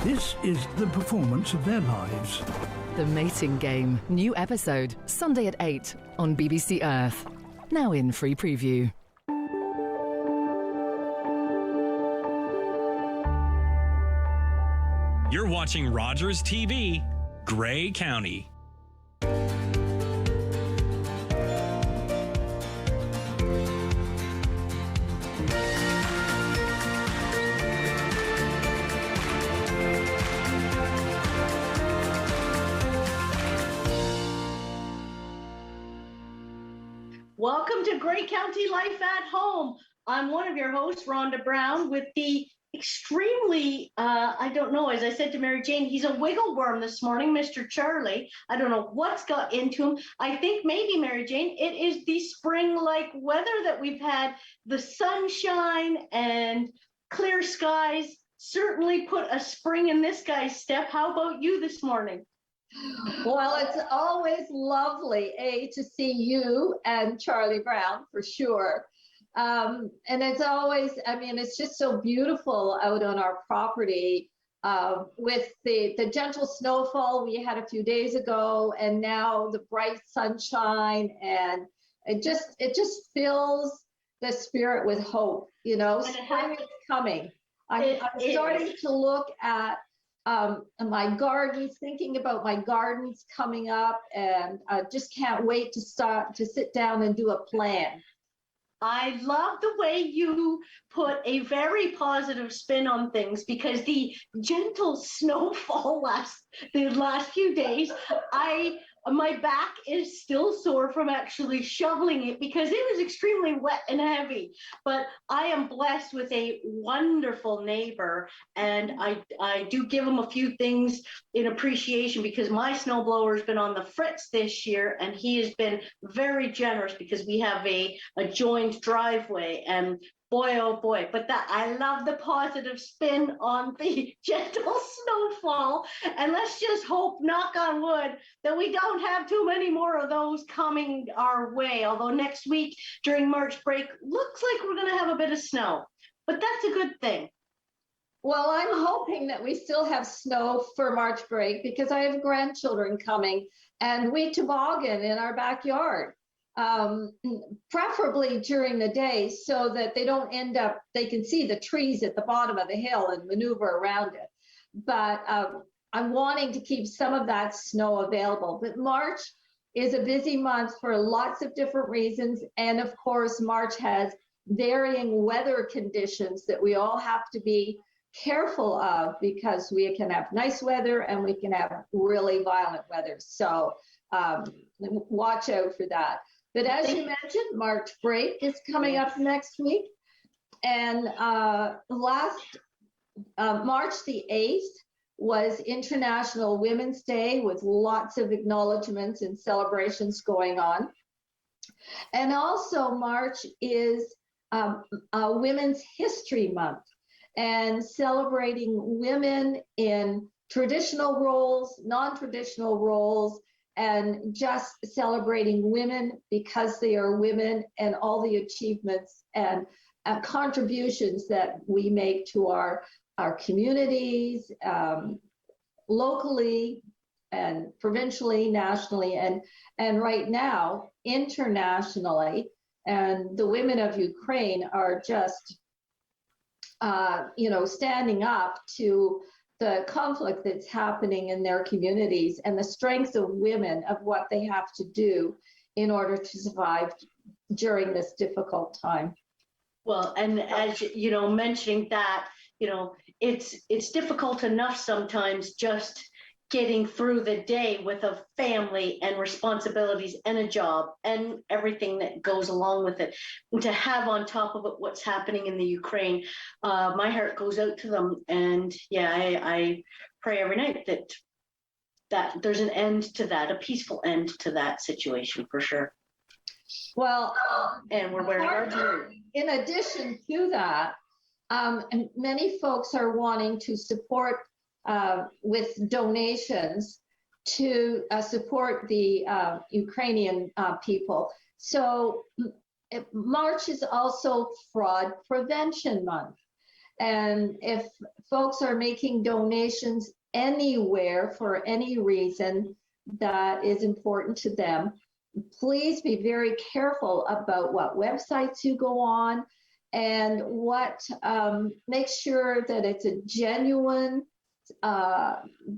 This is the performance of their lives. The Mating Game. New episode, Sunday at 8 on BBC Earth. Now in free preview. You're watching Rogers TV, Grey County. Welcome to Grey County Life at Home. I'm one of your hosts, Rhonda Brown, with the extremely, I don't know, as I said to Mary Jane, he's a wiggle worm this morning, Mr. Charlie. I don't know what's got into him. I think maybe, Mary Jane, it is the spring-like weather that we've had. The sunshine and clear skies certainly put a spring in this guy's step. How about you this morning? Well, it's always lovely, to see you and Charlie Brown, for sure. And it's always, I mean, it's just so beautiful out on our property with the gentle snowfall we had a few days ago, and now the bright sunshine, and it just fills the spirit with hope, you know. Spring is coming. I'm starting to look at my gardens, thinking about my gardens coming up, and I just can't wait to sit down and do a plan. I love the way you put a very positive spin on things, because the gentle snowfall the last few days, my back is still sore from actually shoveling it because it was extremely wet and heavy. But I am blessed with a wonderful neighbor, and I do give him a few things in appreciation, because my snowblower has been on the fritz this year, and he has been very generous because we have a joined driveway, and boy, oh boy, but I love the positive spin on the gentle snowfall. And let's just hope, knock on wood, that we don't have too many more of those coming our way. Although next week during March break, looks like we're going to have a bit of snow, but that's a good thing. Well, I'm hoping that we still have snow for March break, because I have grandchildren coming, and we toboggan in our backyard. Preferably during the day, so that they can see the trees at the bottom of the hill and maneuver around it. But I'm wanting to keep some of that snow available. But March is a busy month for lots of different reasons. And of course, March has varying weather conditions that we all have to be careful of, because we can have nice weather and we can have really violent weather. So watch out for that. But as you mentioned, March break is coming up next week. And March the 8th was International Women's Day, with lots of acknowledgements and celebrations going on. And also March is Women's History Month, and celebrating women in traditional roles, non-traditional roles, and just celebrating women because they are women, and all the achievements and contributions that we make to our communities, locally and provincially, nationally, and right now internationally. And the women of Ukraine are just, standing up to the conflict that's happening in their communities, and the strength of women, of what they have to do in order to survive during this difficult time. Well, and as you know, mentioning that, it's difficult enough sometimes just getting through the day with a family and responsibilities and a job and everything that goes along with it. And to have on top of it what's happening in the Ukraine, my heart goes out to them. And yeah, I pray every night that there's an end to that, a peaceful end to that situation, for sure. Well, and we're wearing our jewelry. In addition to that, many folks are wanting to support with donations to support the Ukrainian people. So March is also Fraud Prevention Month. And if folks are making donations anywhere for any reason that is important to them, please be very careful about what websites you go on and make sure that it's a genuine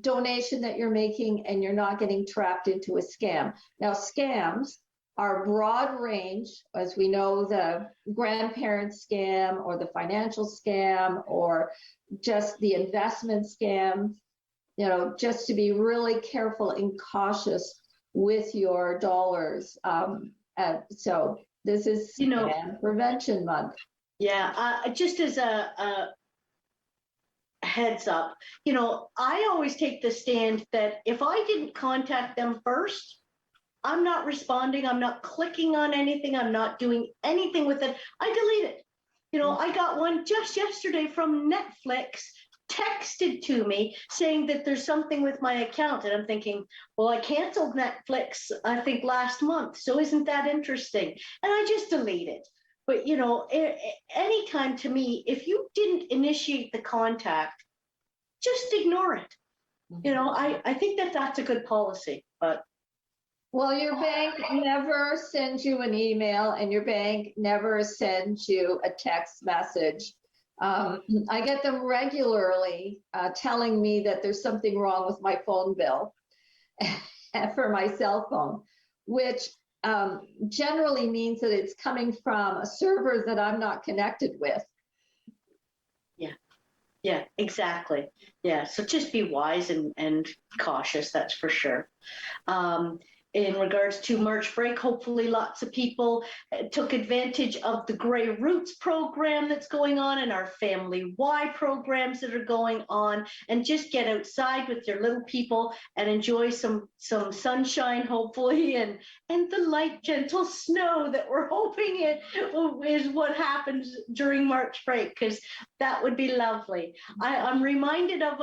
donation that you're making and you're not getting trapped into a scam. Now, scams are broad range, as we know, the grandparent scam or the financial scam or just the investment scam, just to be really careful and cautious with your dollars. So this is Scam Prevention Month. Yeah, just as a heads up, I always take the stand that if I didn't contact them first, I'm not responding, I'm not clicking on anything, I'm not doing anything with it. I delete it. I got one just yesterday from Netflix texted to me saying that there's something with my account. And I'm thinking, well, I canceled Netflix, I think last month. So isn't that interesting? And I just delete it. But, anytime to me, if you didn't initiate the contact, just ignore it. I think that's a good policy, but. Well, your bank never sends you an email and your bank never sends you a text message. I get them regularly telling me that there's something wrong with my phone bill for my cell phone, which generally means that it's coming from a server that I'm not connected with. Yeah, exactly. Yeah, so just be wise and cautious, that's for sure. In regards to March break, hopefully lots of people took advantage of the Grey Roots program that's going on and our Family Y programs that are going on, and just get outside with your little people and enjoy some sunshine, hopefully, and the light, gentle snow that we're hoping is what happens during March break, because that would be lovely. I'm reminded of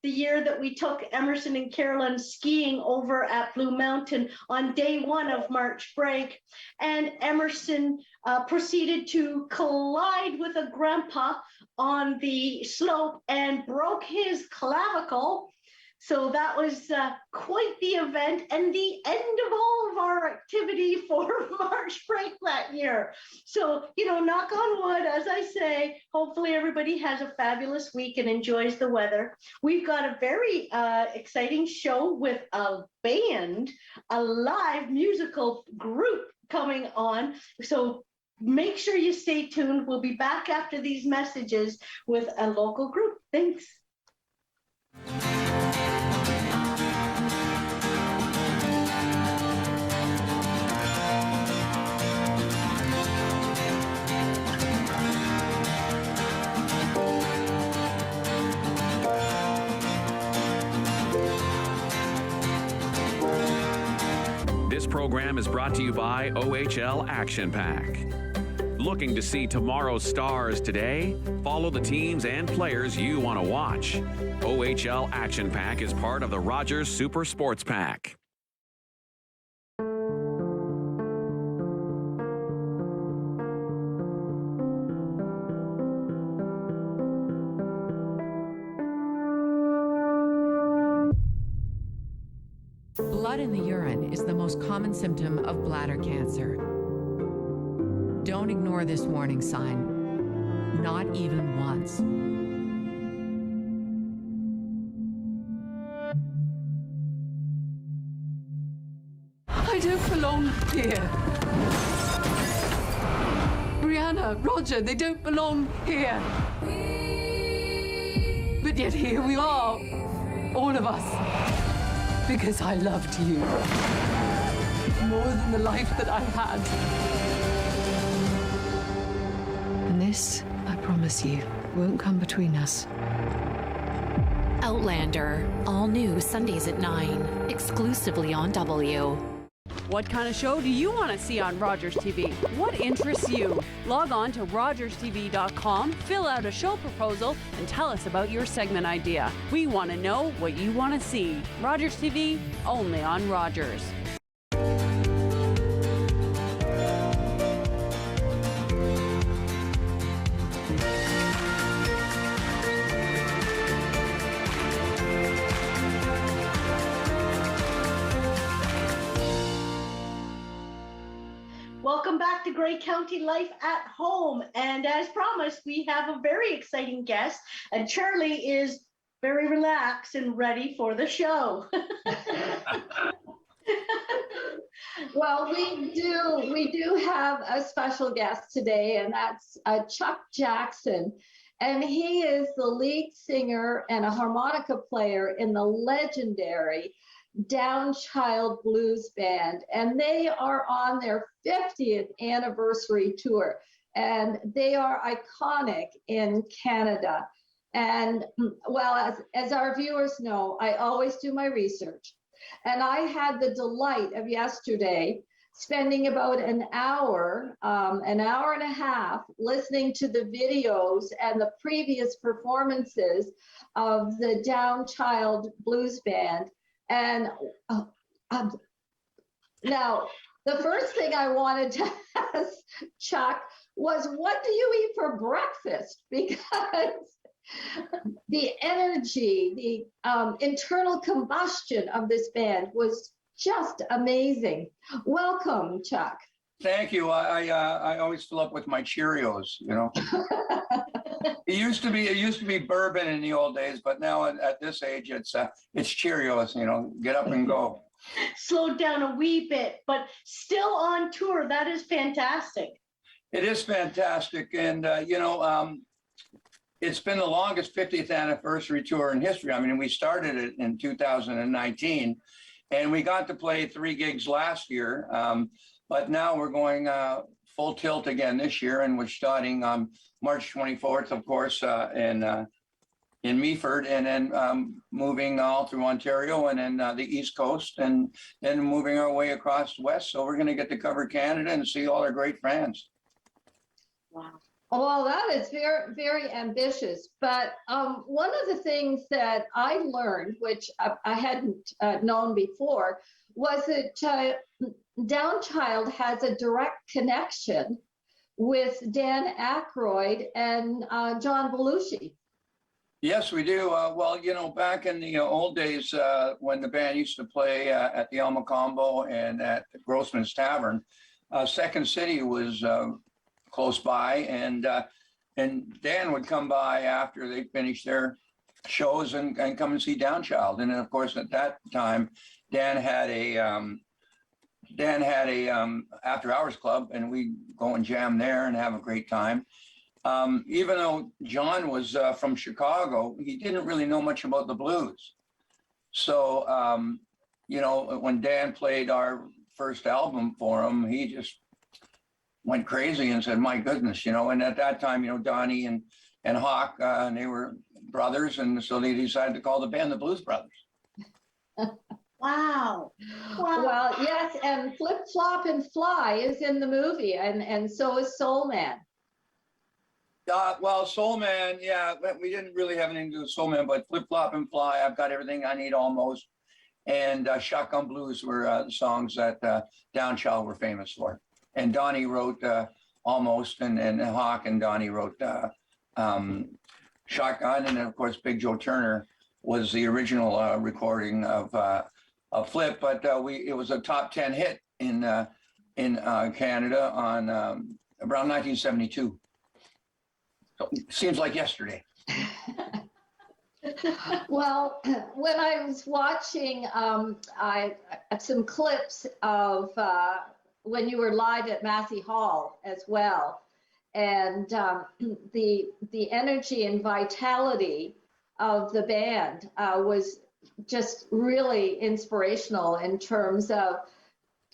the year that we took Emerson and Carolyn skiing over at Blue Mountain on day one of March break. And Emerson proceeded to collide with a grandpa on the slope and broke his clavicle. So that was quite the event and the end of all of our activity for March break that year. So, knock on wood, as I say, hopefully everybody has a fabulous week and enjoys the weather. We've got a very exciting show with a band, a live musical group coming on. So make sure you stay tuned. We'll be back after these messages with a local group. Thanks. This program is brought to you by OHL Action Pack. Looking to see tomorrow's stars today? Follow the teams and players you want to watch. OHL Action Pack is part of the Rogers Super Sports Pack. Blood in the urine is the most common symptom of bladder cancer. Don't ignore this warning sign, not even once. I don't belong here. Brianna, Roger, they don't belong here. But yet here we are, all of us. Because I loved you more than the life that I had. And this, I promise you, won't come between us. Outlander, all new Sundays at 9, exclusively on W. What kind of show do you want to see on Rogers TV? What interests you? Log on to rogerstv.com, fill out a show proposal, and tell us about your segment idea. We want to know what you want to see. Rogers TV, only on Rogers. Grey County Life at Home. And as promised, we have a very exciting guest, and Charlie is very relaxed and ready for the show. Well, we do have a special guest today, and that's Chuck Jackson. And he is the lead singer and a harmonica player in the legendary Downchild Blues Band. And they are on their 50th anniversary tour. And they are iconic in Canada. And well, as our viewers know, I always do my research. And I had the delight of yesterday spending about an hour and a half listening to the videos and the previous performances of the Downchild Blues Band. And now, the first thing I wanted to ask Chuck was, what do you eat for breakfast? Because the energy, the internal combustion of this band was just amazing. Welcome, Chuck. Thank you. I always fill up with my Cheerios, you know. It used to be bourbon in the old days, but now at this age, it's Cheerios, you know, get up and go. Slowed down a wee bit, but still on tour. That is fantastic. It is fantastic. And, it's been the longest 50th anniversary tour in history. I mean, we started it in 2019, and we got to play 3 gigs last year. But now we're going full tilt again this year, and we're starting on March 24th, of course, in Meaford, and then moving all through Ontario and then the East Coast, and then moving our way across west. So we're going to get to cover Canada and see all our great fans. Wow. Well, that is very, very ambitious. But one of the things that I learned, which I hadn't known before, was that Downchild has a direct connection with Dan Aykroyd and John Belushi. Yes, we do. Well, you know, back in the old days when the band used to play at the Alma Combo and at the Grossman's Tavern, Second City was close by, and Dan would come by after they finished their shows and come and see Downchild. And then, of course, at that time, Dan had a after hours club, and we'd go and jam there and have a great time. Even though John was from Chicago, he didn't really know much about the blues. So, you know, when Dan played our first album for him, he just went crazy and said, my goodness, you know. And at that time, you know, Donnie and Hawk, and they were brothers, and so they decided to call the band the Blues Brothers. Wow. Well, yes, and Flip Flop and Fly is in the movie, and so is Soul Man. Well, Soul Man, yeah, we didn't really have anything to do with Soul Man, but Flip Flop and Fly, I've Got Everything I Need Almost, and Shotgun Blues were the songs that Downchild were famous for. And Donnie wrote Almost, and Hawk and Donnie wrote Shotgun, and then of course Big Joe Turner was the original recording of Flip, but it was a top 10 hit in Canada on around 1972. So, seems like yesterday. Well, when I was watching some clips of when you were live at Massey Hall as well, and the energy and vitality of the band was just really inspirational in terms of,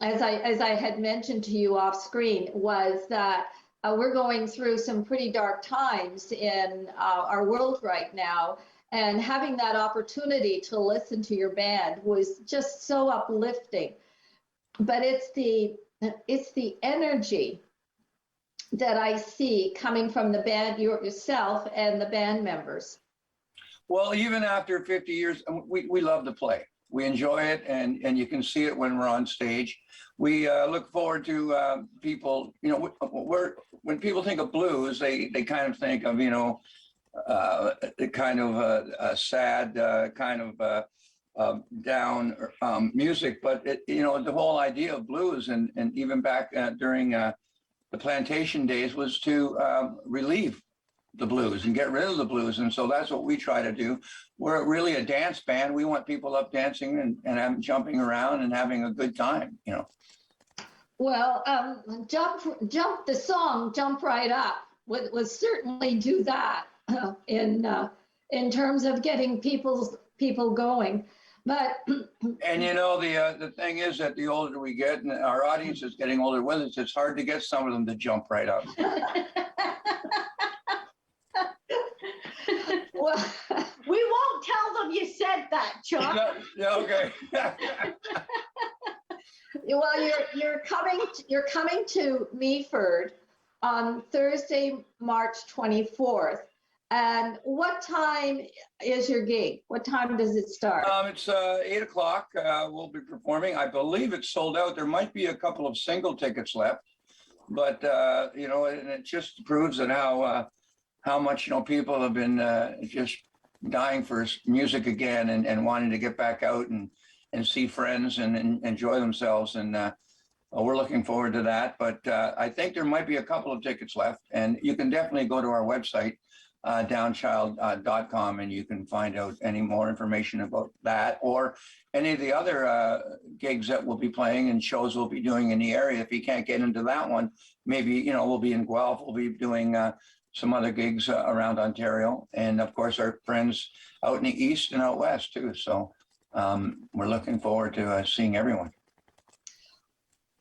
as I had mentioned to you off screen, was that we're going through some pretty dark times in our world right now, and having that opportunity to listen to your band was just so uplifting. But it's the energy that I see coming from the band, yourself and the band members. Well, even after 50 years, we love to play. We enjoy it, and you can see it when we're on stage. We look forward to people, you know, when people think of blues, they kind of think of, you know, kind of a sad, kind of down music. But, you know, the whole idea of blues, and even back during the the plantation days was to relieve the blues and get rid of the blues. And so that's what we try to do. We're really a dance band. We want people up dancing and jumping around and having a good time, you know. Well, jump the song, Jump Right Up would certainly do that in terms of getting people going. But and you know, the thing is that the older we get and our audience is getting older with us, it's hard to get some of them to jump right up. Well, we won't tell them you said that, Chuck. Yeah, okay. Well, you're coming to Meaford on Thursday, March 24th. And what time is your gig? What time does it start? It's 8 o'clock. We'll be performing. I believe it's sold out. There might be a couple of single tickets left, but you know, and it just proves that how much, you know, people have been just dying for music again and wanting to get back out and see friends and enjoy themselves. And we're looking forward to that. But I think there might be a couple of tickets left, and you can definitely go to our website, downchild.com, and you can find out any more information about that or any of the other gigs that we'll be playing and shows we'll be doing in the area. If you can't get into that one, maybe, you know, we'll be in Guelph. We'll be doing some other gigs around Ontario, and of course our friends out in the east and out west too. So we're looking forward to seeing everyone.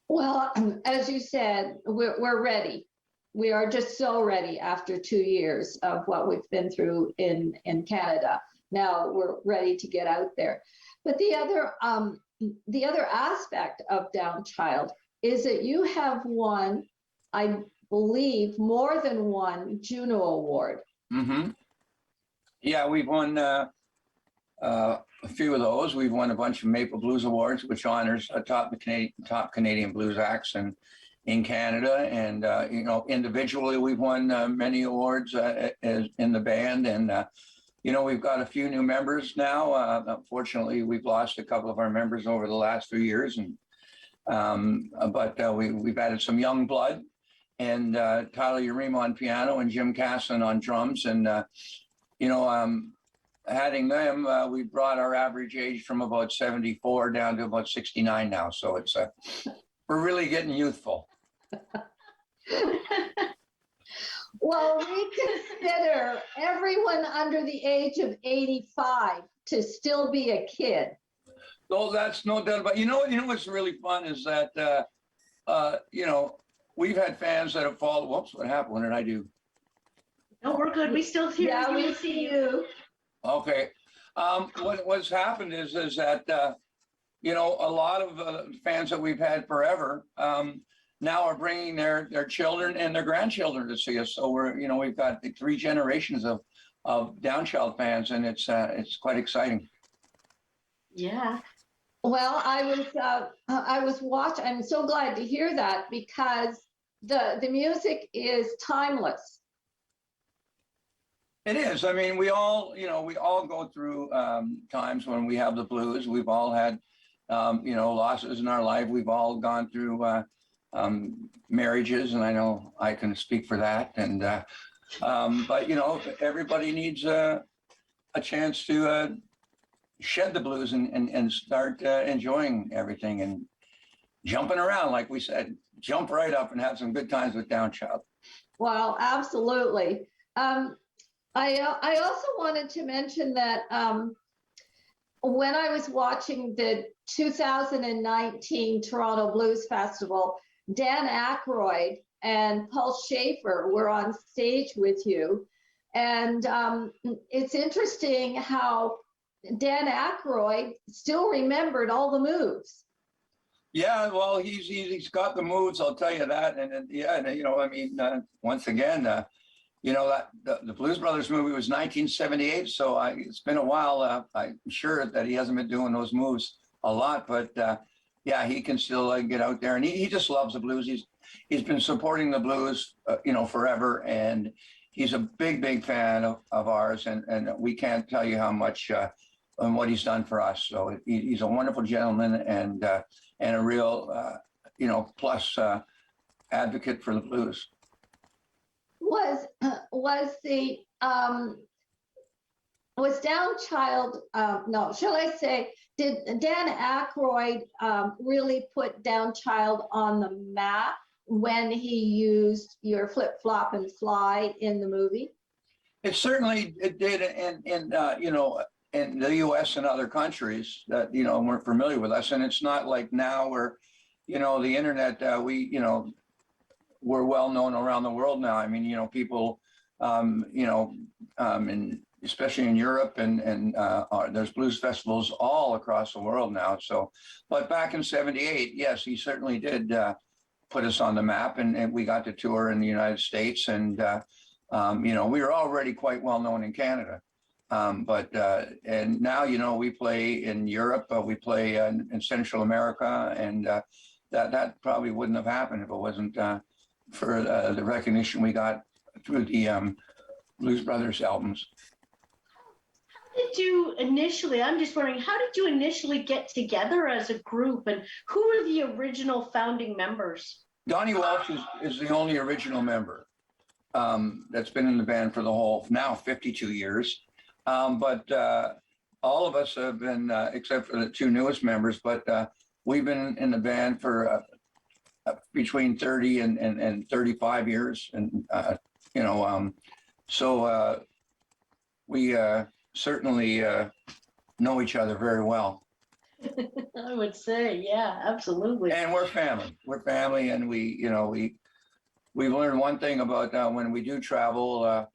Well, as you said, we're ready. We are just so ready after 2 years of what we've been through in Canada. Now we're ready to get out there. But the other aspect of Downchild is that you have won, I believe, more than one Juno Award. Mm-hmm. Yeah, we've won a few of those. We've won a bunch of Maple Blues Awards, which honors top Canadian blues acts in Canada, and you know, individually we've won many awards in the band, and you know, we've got a few new members now. Unfortunately, we've lost a couple of our members over the last 3 years, and but we've added some young blood, and Tyler Urema on piano and Jim Casson on drums, and you know, adding them, we brought our average age from about 74 down to about 69 now. So it's we're really getting youthful. Well, we consider everyone under the age of 85 to still be a kid. No, that's no doubt about it. You know what's really fun is that you know, we've had fans that have followed. Whoops, what happened? What did I do? No, we're good. We still hear Yeah, you. we see you. Okay. What's happened is that you know, a lot of fans that we've had forever now are bringing their children and their grandchildren to see us. So we've got 3 generations of Downchild fans, and it's quite exciting. Yeah. Well, I was watching. I'm so glad to hear that, because the music is timeless. It is. I mean, we all go through times when we have the blues. We've all had losses in our life. We've all gone through marriages, and I know I can speak for that. And but you know, everybody needs a chance to shed the blues and start enjoying everything and jumping around, like we said. Jump right up and have some good times with Downchild. Well, absolutely. I also wanted to mention that when I was watching the 2019 Toronto Blues Festival, Dan Aykroyd and Paul Schaefer were on stage with you. And it's interesting how Dan Aykroyd still remembered all the moves. Yeah, well, he's got the moves, I'll tell you that. And yeah, you know, I mean, once again, you know, that the Blues Brothers movie was 1978, so it's been a while. I'm sure that he hasn't been doing those moves a lot, but yeah, he can still get out there, and he just loves the blues. He's been supporting the blues, you know, forever, and he's a big fan of ours, and we can't tell you how much and what he's done for us. So he's a wonderful gentleman and a real, you know, plus advocate for the blues. Was Downchild, no, shall I say, did Dan Aykroyd really put Downchild on the map when he used your Flip, Flop, and Fly in the movie? It certainly did in the U.S. and other countries that, weren't familiar with us. And it's not like now where, the internet, we're well known around the world now. I mean, people, especially in Europe and there's blues festivals all across the world now. So, but back in '78, yes, he certainly did put us on the map, and we got to tour in the United States, and we were already quite well known in Canada. And now, we play in Europe, we play in Central America, and that probably wouldn't have happened if it wasn't for the recognition we got through the Blues Brothers albums. Did you initially, I'm just wondering, how did you initially get together as a group, and who were the original founding members? Donnie Walsh is the only original member that's been in the band for the whole, now 52 years. But all of us have been, except for the two newest members, but we've been in the band for between 30 and 35 years. And, so we certainly know each other very well. I would say, yeah, absolutely. And we're family. We're family, and we've learned one thing about when we do travel.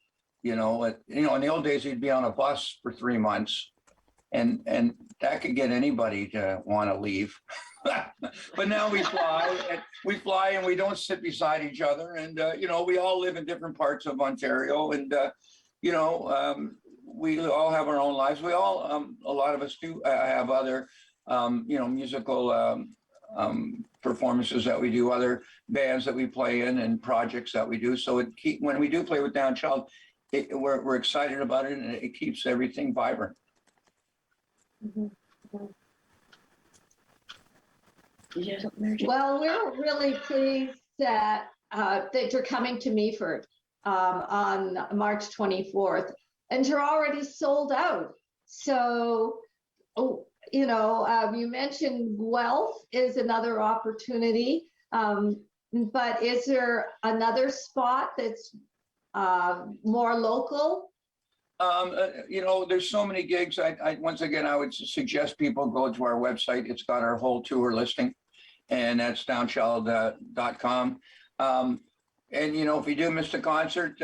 In the old days, you'd be on a bus for 3 months, and that could get anybody to want to leave. But now we fly, and we don't sit beside each other, and we all live in different parts of Ontario, and we all have our own lives. We all, a lot of us do have other, musical performances that we do, other bands that we play in, and projects that we do. So when we do play with Downchild, we're excited about it, and it keeps everything vibrant. Well, we're really pleased that you're coming to Meaford on March 24th, and you're already sold out. So, you mentioned Guelph is another opportunity, but is there another spot that's more local? There's so many gigs. Once again, I would suggest people go to our website. It's got our whole tour listing, and that's downchild.com. And if we do miss the concert,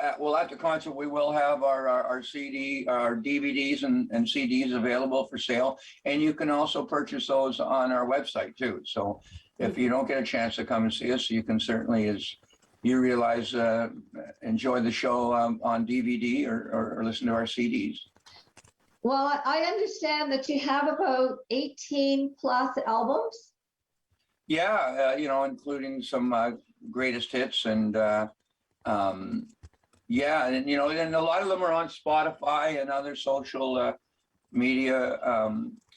at the concert we will have our CD, our DVDs and CDs available for sale, and you can also purchase those on our website too. So if you don't get a chance to come and see us, you can certainly, as you realize, enjoy the show on DVD or listen to our CDs. Well, I understand that you have about 18 plus albums. Yeah, including some greatest hits, and and a lot of them are on Spotify and other social media.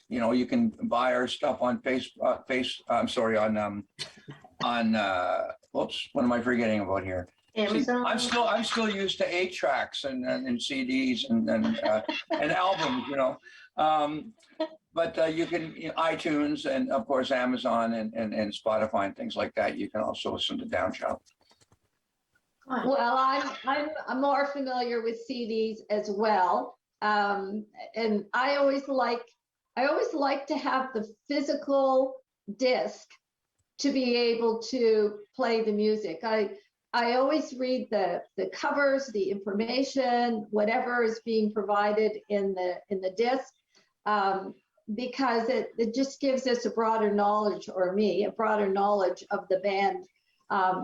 You can buy our stuff on whoops, what am I forgetting about here? Amazon. See, I'm still used to 8 tracks and CDs and albums, but you can iTunes and of course Amazon and Spotify and things like that. You can also listen to Downchild. Well, I'm more familiar with CDs as well, and I always like to have the physical disc to be able to play the music. I always read the covers, the information, whatever is being provided in the disc, because it just gives us a broader knowledge, or me, a broader knowledge of the band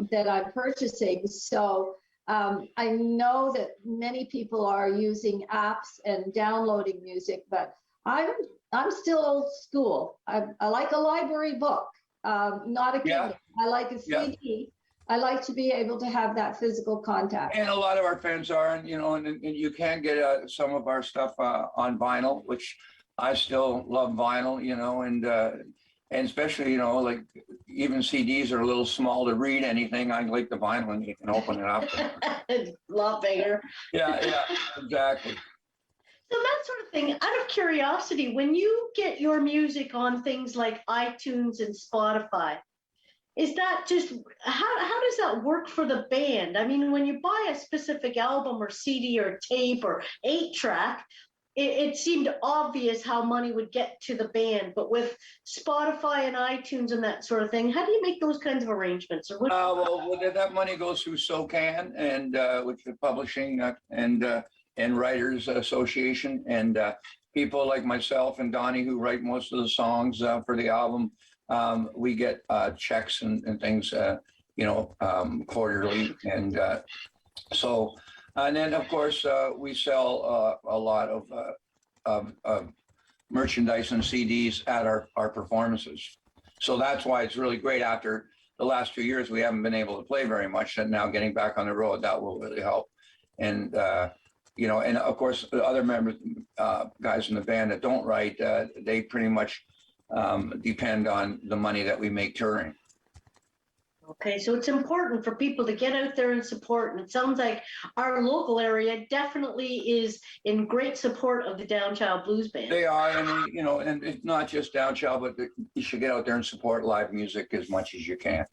that I'm purchasing. So I know that many people are using apps and downloading music, but I'm still old school. I like a library book, not a Kindle. I like a CD. Yeah. I like to be able to have that physical contact. And a lot of our fans are, and you can get some of our stuff on vinyl, which I still love vinyl, and And especially, you know, like even CDs are a little small to read anything. I like the vinyl and you can open it up. It's a lot bigger. Yeah, exactly. So that sort of thing, out of curiosity, when you get your music on things like iTunes and Spotify, is that just, how does that work for the band? I mean, when you buy a specific album or CD or tape or 8-track, it seemed obvious how money would get to the band, but with Spotify and iTunes and that sort of thing, how do you make those kinds of arrangements? Or what? Well, that money goes through SOCAN, and which is publishing and Writers Association, and people like myself and Donnie who write most of the songs for the album. We get checks and things, quarterly, and so. And then, of course, we sell a lot of merchandise and CDs at our performances. So that's why it's really great. After the last 2 years, we haven't been able to play very much, and now getting back on the road, that will really help. And and of course, the other members, guys in the band that don't write, they pretty much depend on the money that we make touring. Okay, so it's important for people to get out there and support. And it sounds like our local area definitely is in great support of the Downchild Blues Band. They are, and and it's not just Downchild, but you should get out there and support live music as much as you can.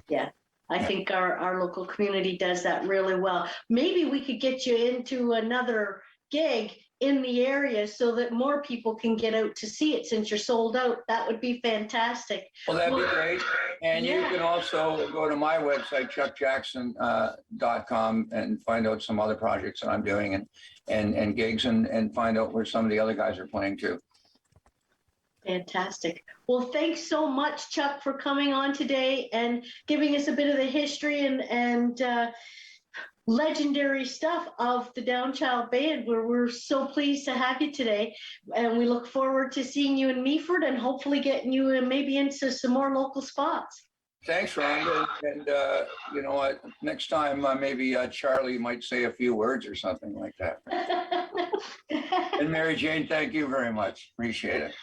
Yeah, I think our local community does that really well. Maybe we could get you into another gig in the area so that more people can get out to see it since you're sold out. That would be fantastic. Well, that'd be great. And you can also go to my website, chuckjackson.com, and find out some other projects that I'm doing and gigs, and find out where some of the other guys are playing too. Fantastic. Well, thanks so much, Chuck, for coming on today and giving us a bit of the history and legendary stuff of the Downchild Band. We're so pleased to have you today, and we look forward to seeing you in Meaford and hopefully getting you maybe into some more local spots. Thanks, Rhonda. And you know what? Next time, maybe Charlie might say a few words or something like that. And Mary Jane, thank you very much. Appreciate it.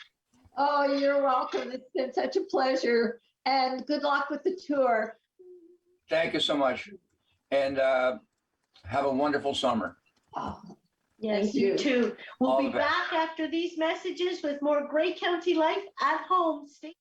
Oh, you're welcome. It's been such a pleasure, and good luck with the tour. Thank you so much. And have a wonderful summer. Oh, yes, you too. We'll be back after these messages with more Grey County Life at home. Stay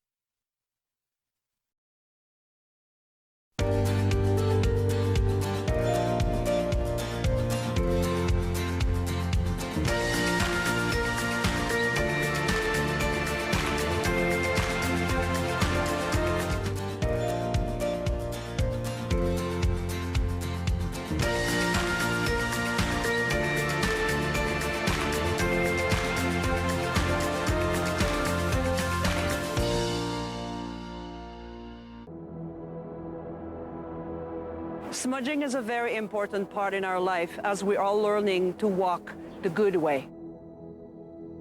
Smudging is a very important part in our life as we're all learning to walk the good way.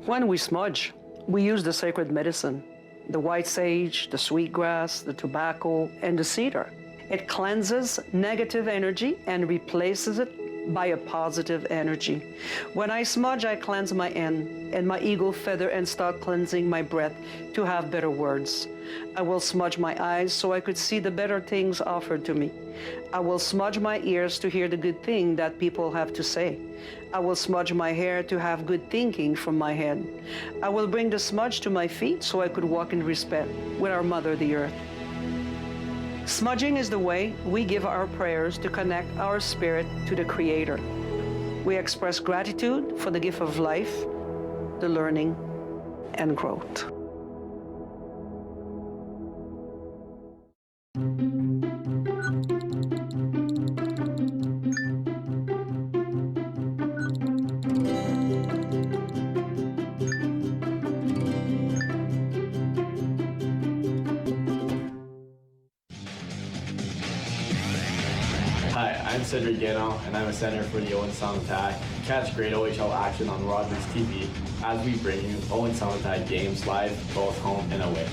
When we smudge, we use the sacred medicine, the white sage, the sweetgrass, the tobacco, and the cedar. It cleanses negative energy and replaces it by a positive energy. When I smudge, I cleanse my end and my eagle feather and start cleansing my breath to have better words. I will smudge my eyes so I could see the better things offered to me. I will smudge my ears to hear the good thing that people have to say. I will smudge my hair to have good thinking from my head. I will bring the smudge to my feet so I could walk in respect with our Mother, the Earth. Smudging is the way we give our prayers to connect our spirit to the Creator. We express gratitude for the gift of life, the learning, and growth. Hi, I'm Cedric Gano, and I'm a center for the Owen Sound Attack. Catch great OHL action on Rogers TV as we bring you Owen Sound Attack games live, both home and away.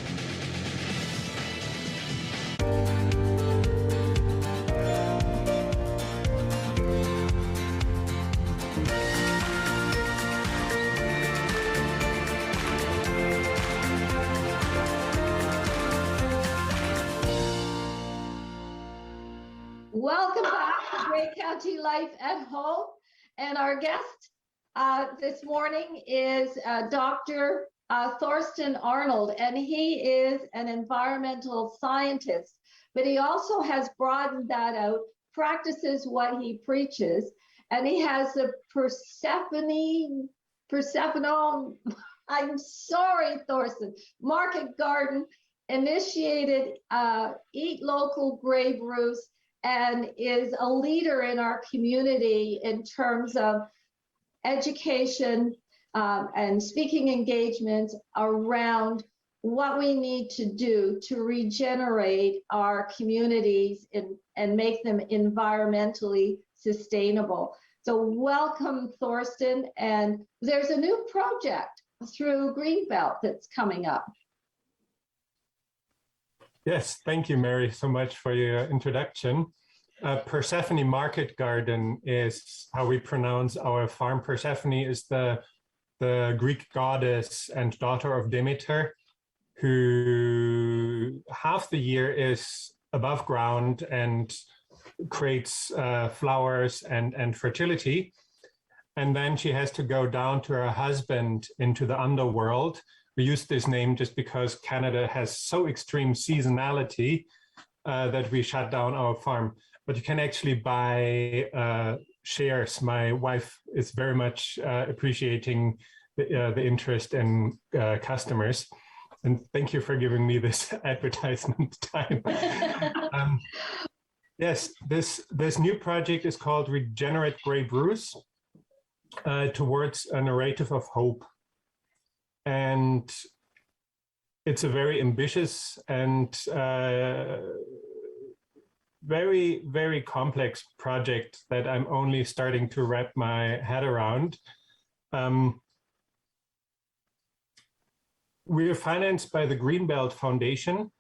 Grey County Life at Home. And our guest this morning is Dr. Thorsten Arnold, and he is an environmental scientist, but he also has broadened that out, practices what he preaches, and he has the Persephone, I'm sorry, Thorsten, Market Garden, initiated Eat Local Grey Bruce, and is a leader in our community in terms of education and speaking engagements around what we need to do to regenerate our communities and make them environmentally sustainable. So welcome, Thorsten. And there's a new project through Greenbelt that's coming up. Yes, thank you, Mary, so much for your introduction. Persephone Market Garden is how we pronounce our farm. Persephone is the Greek goddess and daughter of Demeter, who half the year is above ground and creates flowers and fertility. And then she has to go down to her husband into the underworld. We use this name just because Canada has so extreme seasonality that we shut down our farm. But you can actually buy shares. My wife is very much appreciating the interest in customers. And thank you for giving me this advertisement time. Yes, this new project is called Regenerate Grey Bruce, towards a narrative of hope. And it's a very ambitious and very, very complex project that I'm only starting to wrap my head around. We are financed by the Greenbelt Foundation,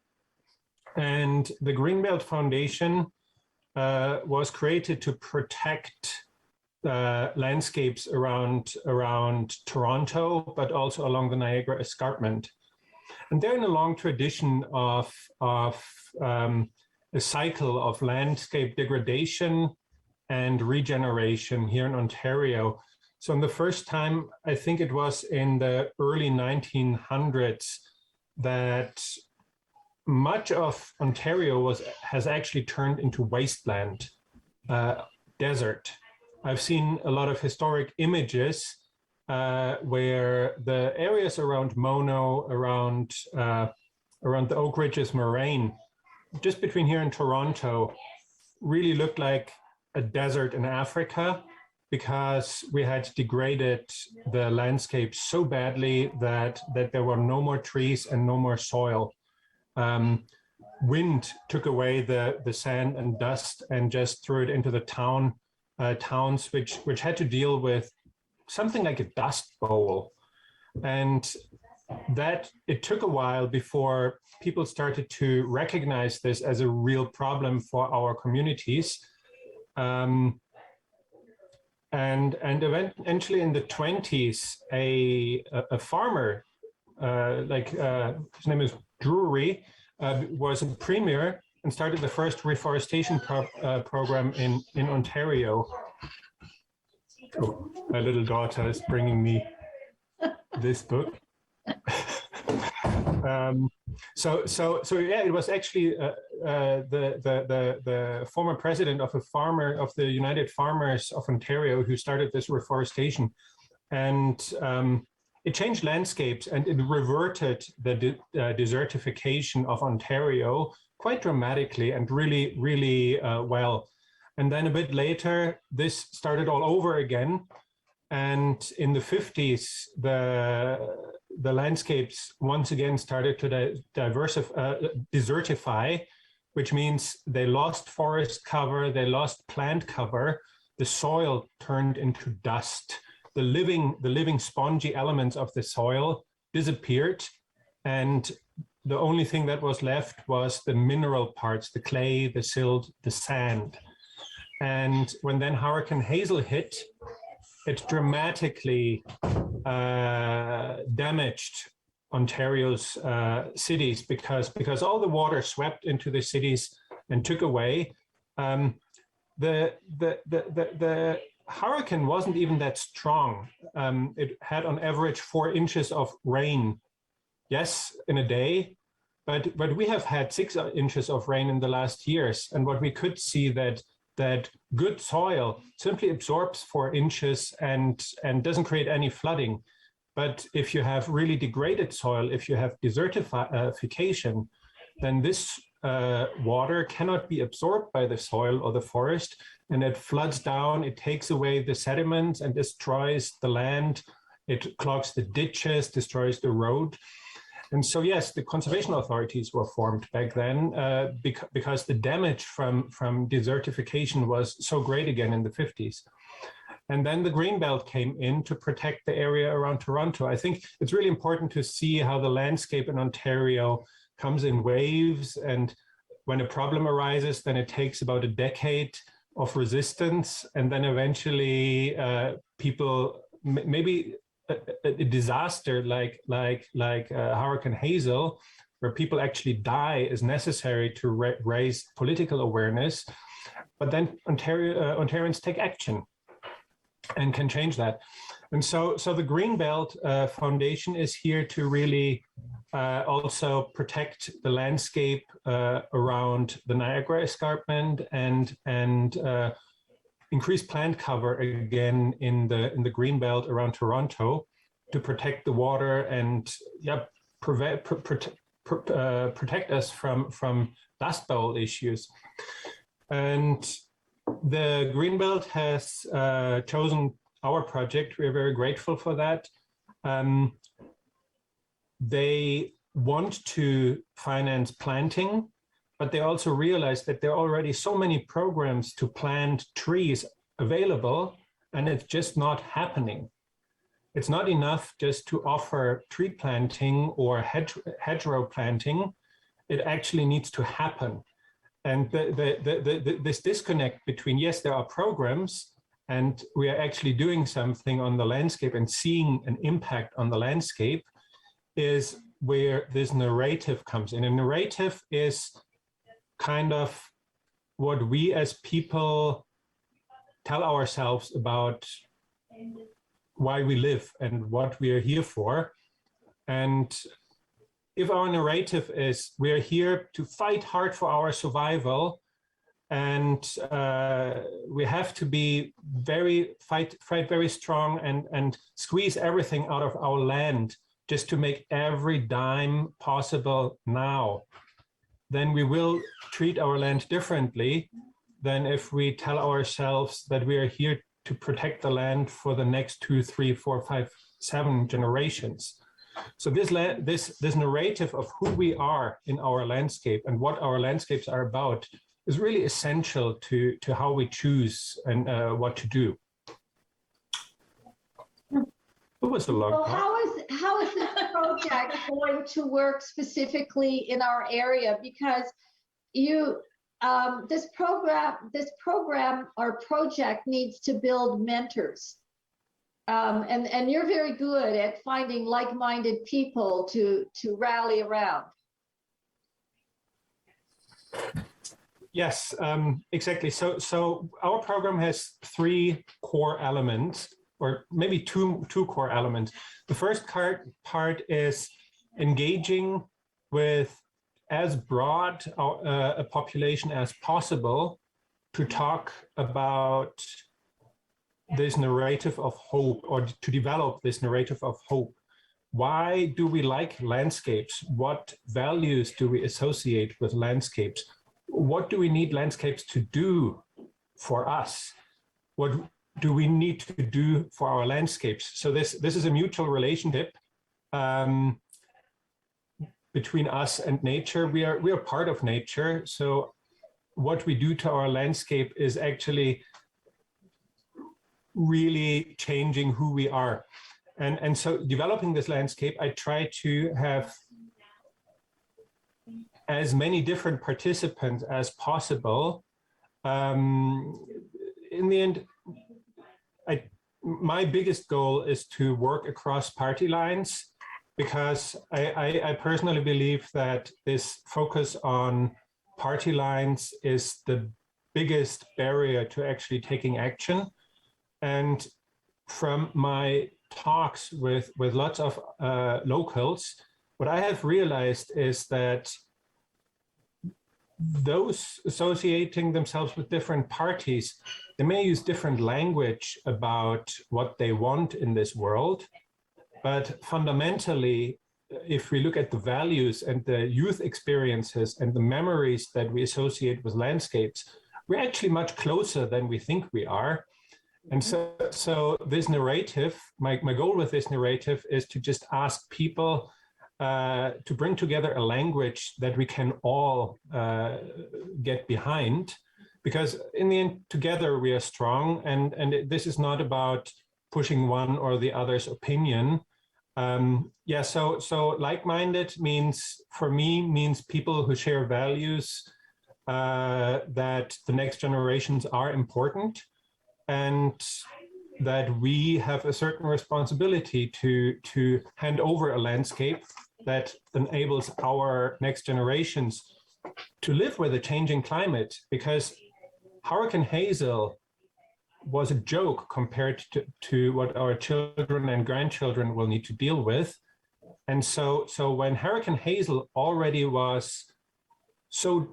and the Greenbelt Foundation was created to protect landscapes around Toronto, but also along the Niagara Escarpment. And they're in a long tradition of a cycle of landscape degradation and regeneration here in Ontario. So in the first time, I think it was in the early 1900s, that much of Ontario has actually turned into wasteland, desert. I've seen a lot of historic images where the areas around Mono, around the Oak Ridges Moraine, just between here and Toronto, really looked like a desert in Africa, because we had degraded the landscape so badly that there were no more trees and no more soil. Wind took away the sand and dust and just threw it into the towns, which had to deal with something like a dust bowl. And that it took a while before people started to recognize this as a real problem for our communities. And eventually in the 20s, a farmer, his name is Drury, was a premier and started the first reforestation program in Ontario. Oh, my little daughter is bringing me this book. So yeah, it was actually the former president of the United Farmers of Ontario who started this reforestation, and it changed landscapes and it reverted the desertification of Ontario quite dramatically and really, really well. And then a bit later, this started all over again. And in the 50s, the landscapes once again started to desertify, which means they lost forest cover, they lost plant cover, the soil turned into dust. The living spongy elements of the soil disappeared, and the only thing that was left was the mineral parts, the clay, the silt, the sand. And when then Hurricane Hazel hit, it dramatically damaged Ontario's cities because all the water swept into the cities and took away. the hurricane wasn't even that strong. It had on average 4 inches of rain, yes, in a day, but we have had 6 inches of rain in the last years. And what we could see that good soil simply absorbs 4 inches and doesn't create any flooding. But if you have really degraded soil, if you have desertification, then this water cannot be absorbed by the soil or the forest, and it floods down, it takes away the sediments and destroys the land, it clogs the ditches, destroys the road. And so, yes, the conservation authorities were formed back then because the damage from desertification was so great again in the 50s. And then the Greenbelt came in to protect the area around Toronto. I think it's really important to see how the landscape in Ontario comes in waves. And when a problem arises, then it takes about a decade of resistance. And then eventually people, maybe a disaster like Hurricane Hazel, where people actually die, is necessary to raise political awareness. But then Ontarians take action and can change that. And so the Greenbelt Foundation is here to really also protect the landscape around the Niagara Escarpment and increase plant cover again in the Greenbelt around Toronto to protect the water and protect us from dust bowl issues. And the Greenbelt has chosen our project. We're very grateful for that. They want to finance planting, but they also realize that there are already so many programs to plant trees available, and it's just not happening. It's not enough just to offer tree planting or hedgerow planting. It actually needs to happen. And this disconnect between, yes, there are programs, and we are actually doing something on the landscape and seeing an impact on the landscape, is where this narrative comes in. A narrative is kind of what we as people tell ourselves about why we live and what we are here for. And if our narrative is we are here to fight hard for our survival, and we have to be fight very strong and squeeze everything out of our land just to make every dime possible now, then we will treat our land differently than if we tell ourselves that we are here to protect the land for the next 2, 3, 4, 5, 7 generations. So this narrative of who we are in our landscape and what our landscapes are about is really essential to how we choose and what to do. It was a long So part. how is this project going to work specifically in our area? Because you this program or project needs to build mentors. And you're very good at finding like-minded people to rally around. Yes, exactly. So our program has 3 core elements, or maybe two core elements. The first part is engaging with as broad a population as possible to talk about this narrative of hope, or to develop this narrative of hope. Why do we like landscapes? What values do we associate with landscapes? What do we need landscapes to do for us? What do we need to do for our landscapes? So this is a mutual relationship between us and nature. We are part of nature. So what we do to our landscape is actually really changing who we are. And so developing this landscape, I try to have as many different participants as possible. In the end, my biggest goal is to work across party lines, because I personally believe that this focus on party lines is the biggest barrier to actually taking action. And from my talks with lots of locals, what I have realized is that those associating themselves with different parties, they may use different language about what they want in this world, but fundamentally, if we look at the values and the youth experiences and the memories that we associate with landscapes, we're actually much closer than we think we are. And so this narrative, my goal with this narrative is to just ask people to bring together a language that we can all get behind, because in the end, together we are strong. And this is not about pushing one or the other's opinion. So like-minded means, for me, means people who share values, that the next generations are important, and that we have a certain responsibility to hand over a landscape that enables our next generations to live with a changing climate. Because Hurricane Hazel was a joke compared to what our children and grandchildren will need to deal with. And so when Hurricane Hazel already was so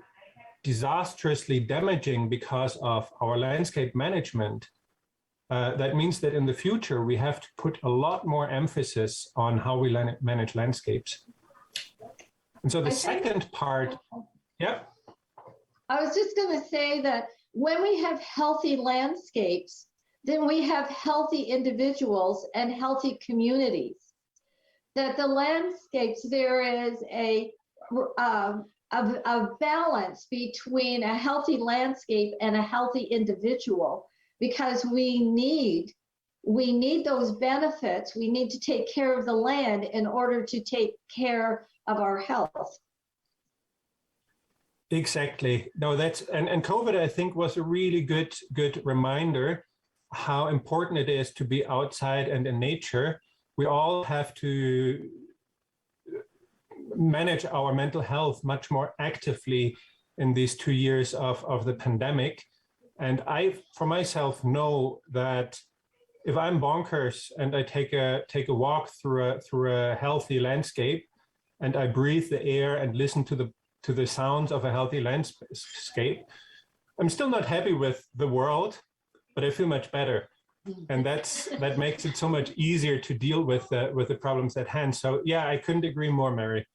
disastrously damaging because of our landscape management, that means that in the future we have to put a lot more emphasis on how we manage landscapes. And so the second part, I was just going to say that when we have healthy landscapes, then we have healthy individuals and healthy communities. That the landscapes, there is a balance between a healthy landscape and a healthy individual, because we need those benefits. We need to take care of the land in order to take care of our health. Exactly. No, that's and COVID, I think, was a really good reminder how important it is to be outside and in nature. We all have to manage our mental health much more actively in these 2 years of the pandemic. And I, for myself, know that if I'm bonkers and I take a walk through a healthy landscape, and I breathe the air and listen to the sounds of a healthy landscape, I'm still not happy with the world, but I feel much better. And that makes it so much easier to deal with the problems at hand. So yeah, I couldn't agree more, Mary.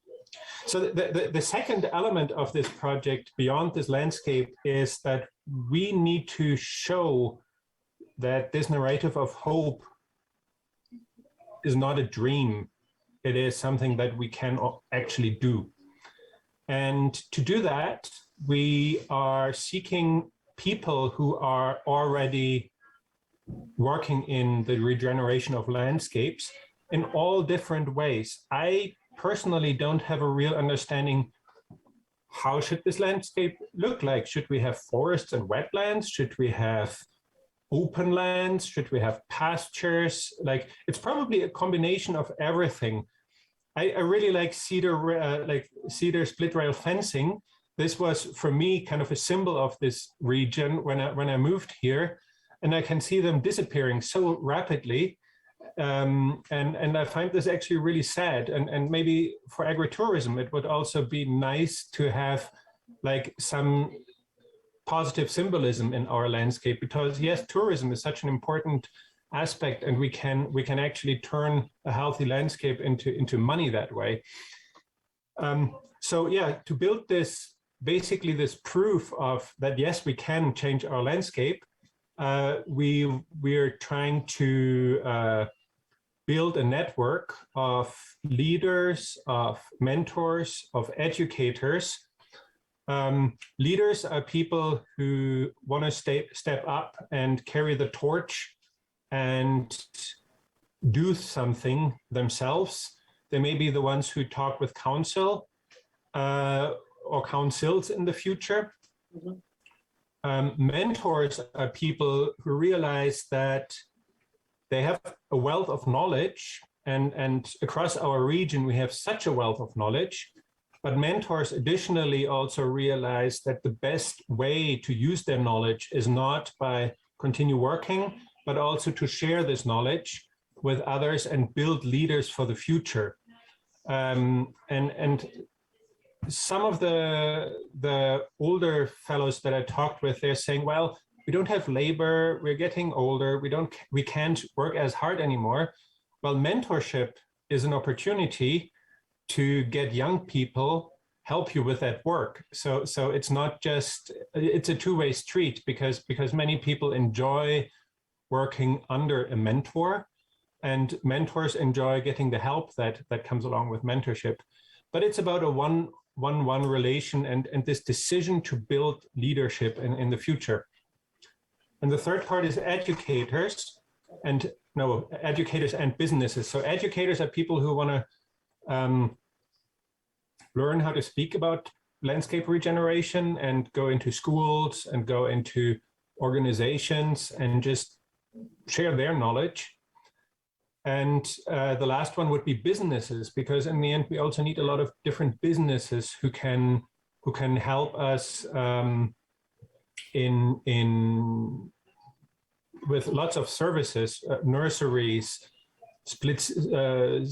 So the second element of this project beyond this landscape is that we need to show that this narrative of hope is not a dream. It is something that we can actually do. And to do that, we are seeking people who are already working in the regeneration of landscapes in all different ways. I personally don't have a real understanding, how should this landscape look like? Should we have forests and wetlands? Should we have open lands? Should we have pastures? Like, it's probably a combination of everything. I really like cedar split rail fencing. This was, for me, kind of a symbol of this region when I moved here, and I can see them disappearing so rapidly. And I find this actually really sad. And maybe for agritourism, it would also be nice to have like some positive symbolism in our landscape, because yes, tourism is such an important aspect, and we can actually turn a healthy landscape into money that way. So yeah, to build this, basically this proof of that, yes, we can change our landscape. We're trying to build a network of leaders, of mentors, of educators. Leaders are people who want to step up and carry the torch and do something themselves. They may be the ones who talk with council or councils in the future. Mentors are people who realize that they have a wealth of knowledge, and across our region we have such a wealth of knowledge, But mentors additionally also realize that the best way to use their knowledge is not by continue working, but also to share this knowledge with others and build leaders for the future. And some of the older fellows that I talked with, they're saying, well, we don't have labor, we're getting older, we can't work as hard anymore. Well, mentorship is an opportunity to get young people help you with that work. So it's not just, it's a two-way street because many people enjoy working under a mentor, and mentors enjoy getting the help that comes along with mentorship. But it's about a one-one relation and this decision to build leadership in the future. And the third part is educators and businesses. So educators are people who want to learn how to speak about landscape regeneration and go into schools and go into organizations and just share their knowledge. And the last one would be businesses, because in the end, we also need a lot of different businesses who can help us with lots of services, nurseries, splits,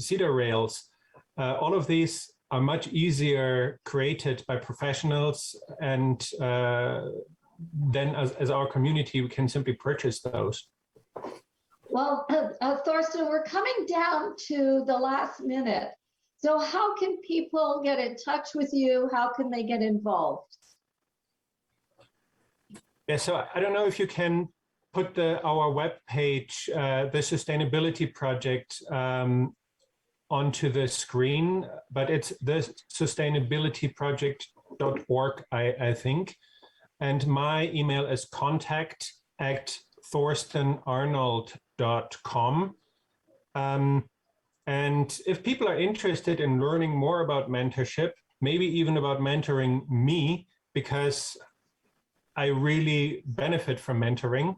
cedar rails. All of these are much easier created by professionals, and then as our community, we can simply purchase those. Well, Thorsten, we're coming down to the last minute. So how can people get in touch with you? How can they get involved? Yeah, so I don't know if you can put our webpage, the Sustainability Project, onto the screen, but it's the sustainabilityproject.org, I think. And my email is contact@thorstenarnold.com. And if people are interested in learning more about mentorship, maybe even about mentoring me, because I really benefit from mentoring,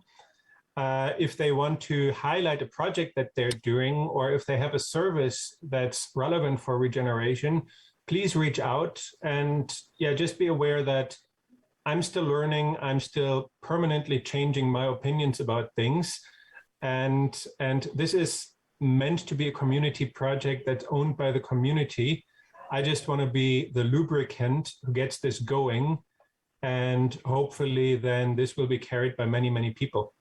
if they want to highlight a project that they're doing, or if they have a service that's relevant for regeneration, please reach out. And yeah, just be aware that I'm still learning. I'm still permanently changing my opinions about things. And this is meant to be a community project that's owned by the community. I just want to be the lubricant who gets this going. And hopefully then this will be carried by many, many people.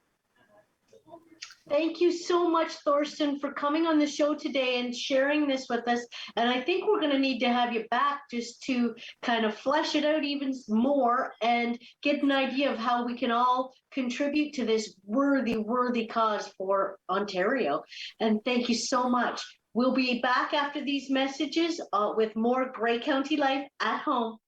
Thank you so much, Thorsten, for coming on the show today and sharing this with us. And I think we're going to need to have you back just to kind of flesh it out even more and get an idea of how we can all contribute to this worthy cause for Ontario. And thank you so much. We'll be back after these messages with more Grey County Life at Home.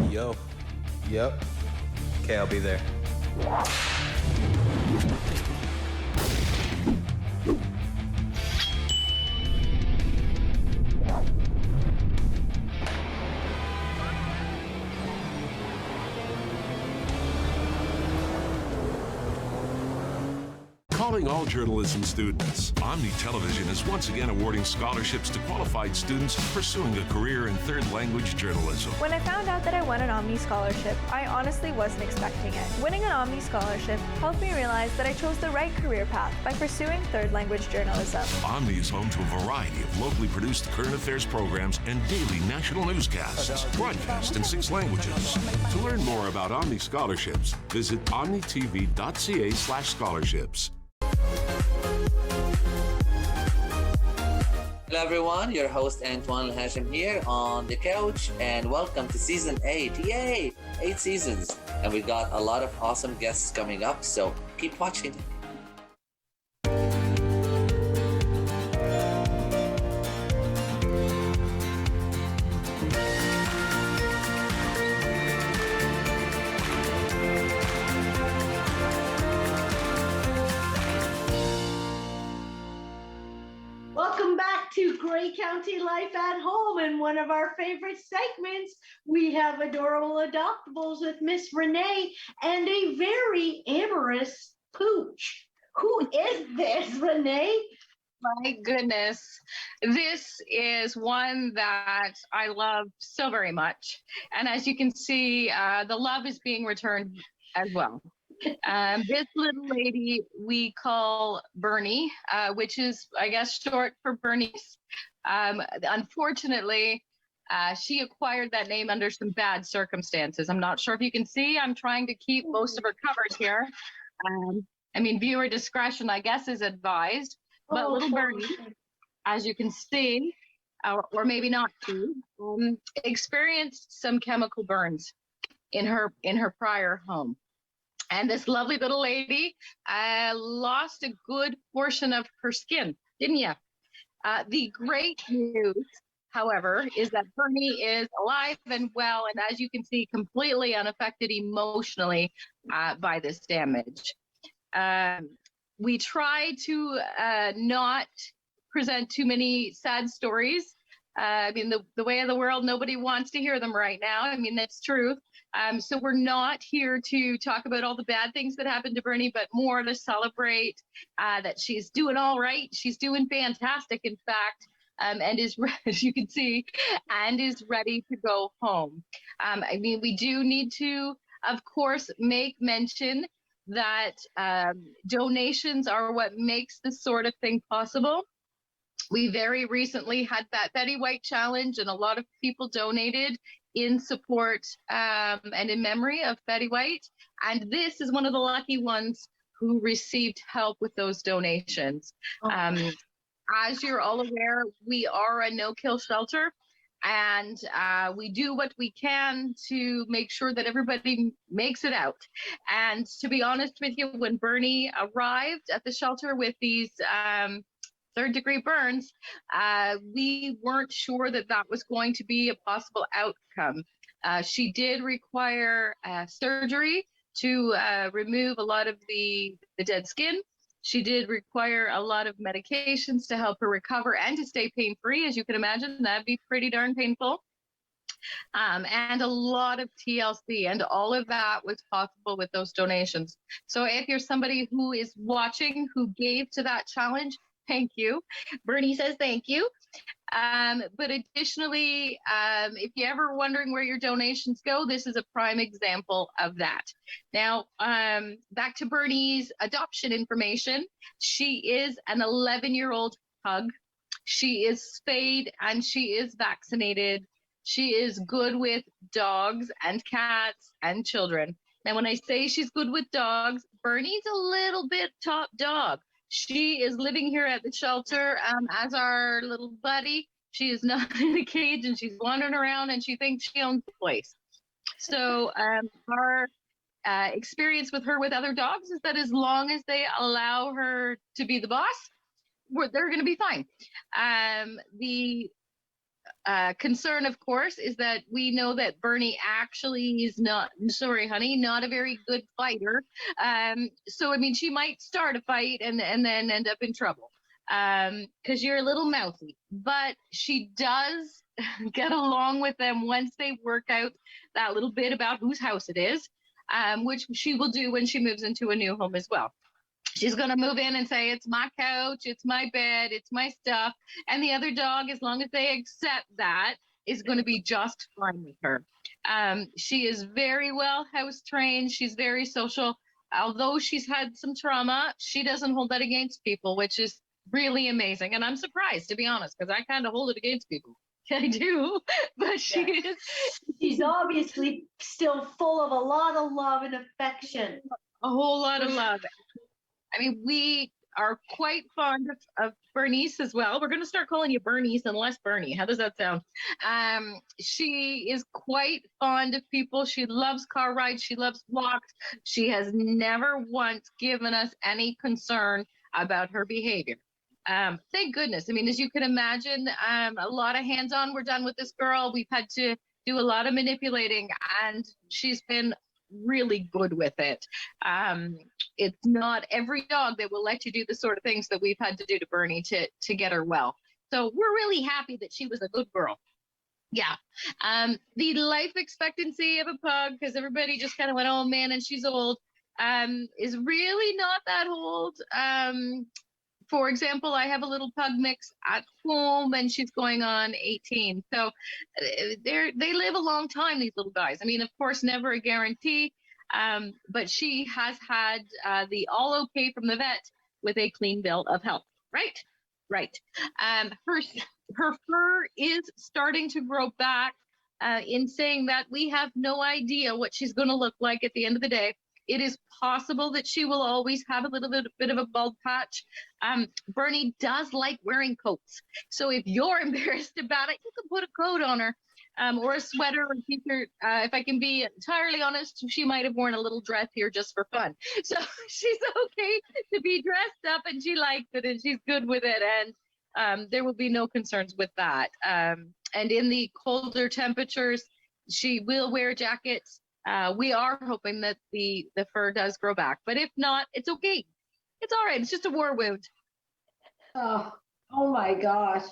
Yo. Yep. Okay, I'll be there. Calling all journalism students, Omni Television is once again awarding scholarships to qualified students pursuing a career in third language journalism. When I found out that I won an Omni scholarship, I honestly wasn't expecting it. Winning an Omni scholarship helped me realize that I chose the right career path by pursuing third language journalism. Omni is home to a variety of locally produced current affairs programs and daily national newscasts, broadcast in 6 languages. To learn more about Omni scholarships, visit omnitv.ca/scholarships. Hello everyone, your host Antoine Hashim here on the couch, and welcome to season 8. Yay! 8 seasons, and we've got a lot of awesome guests coming up, so keep watching. LA County Life at Home. And one of our favorite segments, we have Adorable Adoptables with Miss Renee and a very amorous pooch. Who is this, Renee? My goodness. This is one that I love so very much. And as you can see, the love is being returned as well. This little lady we call Bernie, which is, I guess, short for Bernice. Unfortunately, she acquired that name under some bad circumstances. I'm not sure if you can see. I'm trying to keep most of her covered here. Viewer discretion, I guess, is advised. But little Bernie, as you can see, or maybe not see, experienced some chemical burns in her prior home. And this lovely little lady lost a good portion of her skin, didn't you? The great news, however, is that Bernie is alive and well, and as you can see, completely unaffected emotionally by this damage. We try to not present too many sad stories. The way of the world, nobody wants to hear them right now. That's true. So we're not here to talk about all the bad things that happened to Bernie, but more to celebrate that she's doing all right. She's doing fantastic, in fact, and is, as you can see, and is ready to go home. We do need to, of course, make mention that donations are what makes this sort of thing possible. We very recently had that Betty White challenge, and a lot of people donated in support and in memory of Betty White. And this is one of the lucky ones who received help with those donations. As you're all aware, we are a no-kill shelter, and we do what we can to make sure that everybody makes it out. And to be honest with you, when Bernie arrived at the shelter with these third-degree burns, we weren't sure that that was going to be a possible outcome. She did require surgery to remove a lot of the dead skin. She did require a lot of medications to help her recover and to stay pain-free. As you can imagine, that'd be pretty darn painful. And a lot of TLC, and all of that was possible with those donations. So if you're somebody who is watching, who gave to that challenge, thank you. Bernie says thank you. But additionally, if you're ever wondering where your donations go, this is a prime example of that. Now, back to Bernie's adoption information. She is an 11-year-old pug. She is spayed and she is vaccinated. She is good with dogs and cats and children. Now, when I say she's good with dogs, Bernie's a little bit top dog. She is living here at the shelter as our little buddy. She is not in a cage, and she's wandering around, and she thinks she owns the place. So our experience with her with other dogs is that as long as they allow her to be the boss, they're going to be fine. The concern, of course, is that we know that Bernie actually is not, sorry, honey, not a very good fighter. So, she might start a fight and then end up in trouble because you're a little mouthy. But she does get along with them once they work out that little bit about whose house it is, which she will do when she moves into a new home as well. She's going to move in and say, it's my couch, it's my bed, it's my stuff. And the other dog, as long as they accept that, is going to be just fine with her. She is very well house trained. She's very social. Although she's had some trauma, she doesn't hold that against people, which is really amazing. And I'm surprised, to be honest, because I kind of hold it against people. I do, but she's obviously still full of a lot of love and affection. A whole lot of love. We are quite fond of Bernice as well. We're going to start calling you Bernice and less Bernie. How does that sound? She is quite fond of people. She loves car rides. She loves walks. She has never once given us any concern about her behavior. Thank goodness. As you can imagine, a lot of hands-on were done with this girl. We've had to do a lot of manipulating, and she's been really good with it. It's not every dog that will let you do the sort of things that we've had to do to Bernie to get her well. So we're really happy that she was a good girl. Yeah. The life expectancy of a pug, because everybody just kind of went, oh man, and she's old, is really not that old. For example, I have a little pug mix at home and she's going on 18. So they live a long time, these little guys. I mean, of course, never a guarantee, but she has had the all okay from the vet with a clean bill of health, right? Right. Her fur is starting to grow back in saying that we have no idea what she's going to look like at the end of the day. It is possible that she will always have a little bit of a bald patch. Bernie does like wearing coats. So if you're embarrassed about it, you can put a coat on her or a sweater or t-shirt. If I can be entirely honest, she might have worn a little dress here just for fun. So she's okay to be dressed up and she likes it and she's good with it. And there will be no concerns with that. And in the colder temperatures, she will wear jackets. We are hoping that the fur does grow back, but if not, it's okay. It's all right. It's just a war wound. Oh my gosh.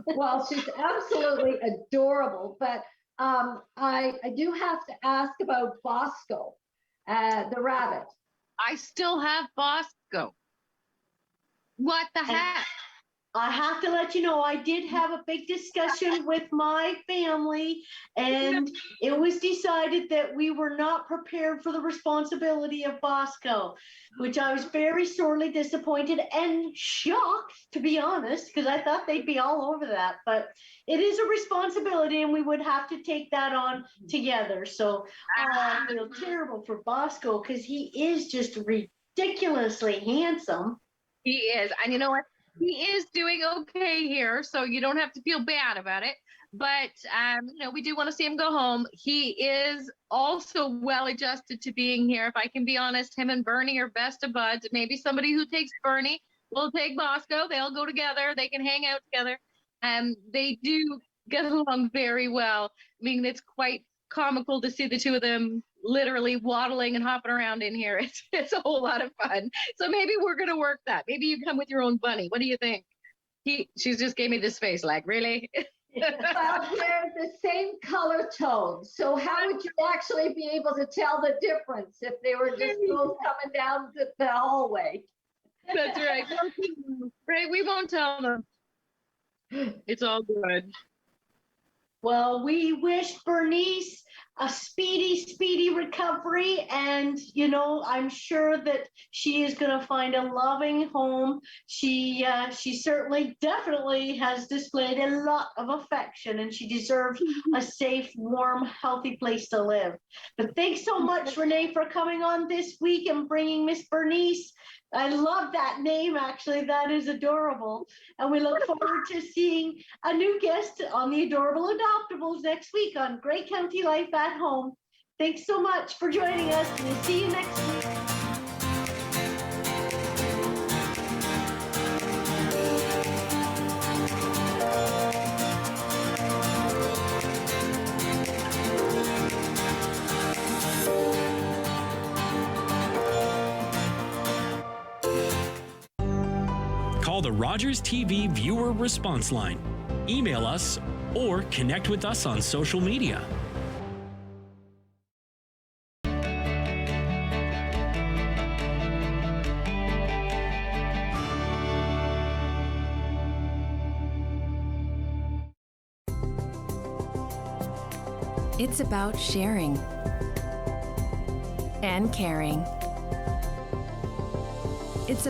Well, she's absolutely adorable, but I do have to ask about Bosco, the rabbit. I still have Bosco. What the heck? I have to let you know, I did have a big discussion with my family, and it was decided that we were not prepared for the responsibility of Bosco, which I was very sorely disappointed and shocked, to be honest, because I thought they'd be all over that. But it is a responsibility, and we would have to take that on together. So I feel terrible for Bosco because he is just ridiculously handsome. He is. And you know what? He is doing okay here, so you don't have to feel bad about it. But, we do want to see him go home. He is also well adjusted to being here. If I can be honest, him and Bernie are best of buds. Maybe somebody who takes Bernie will take Bosco. They'll go together. They can hang out together. They do get along very well. I mean, it's quite comical to see the two of them literally waddling and hopping around in here. It's a whole lot of fun. So maybe we're going to work that. Maybe you come with your own bunny. What do you think? She's just gave me this face like, really? Well, they're the same color tone. So how would you actually be able to tell the difference if they were just both coming down the hallway? That's right. Right, we won't tell them. It's all good. Well, we wish Bernice a speedy recovery, and I'm sure that she is going to find a loving home. She certainly definitely has displayed a lot of affection, and she deserves a safe, warm, healthy place to live. But thanks so much, Renee, for coming on this week and bringing Miss Bernice. I love that name, actually. That is adorable. And we look forward to seeing a new guest on the Adorable Adoptables next week on Great County Life at Home. Thanks so much for joining us. We'll see you next week. Call the Rogers TV viewer response line, email us, or connect with us on social media. It's about sharing and caring.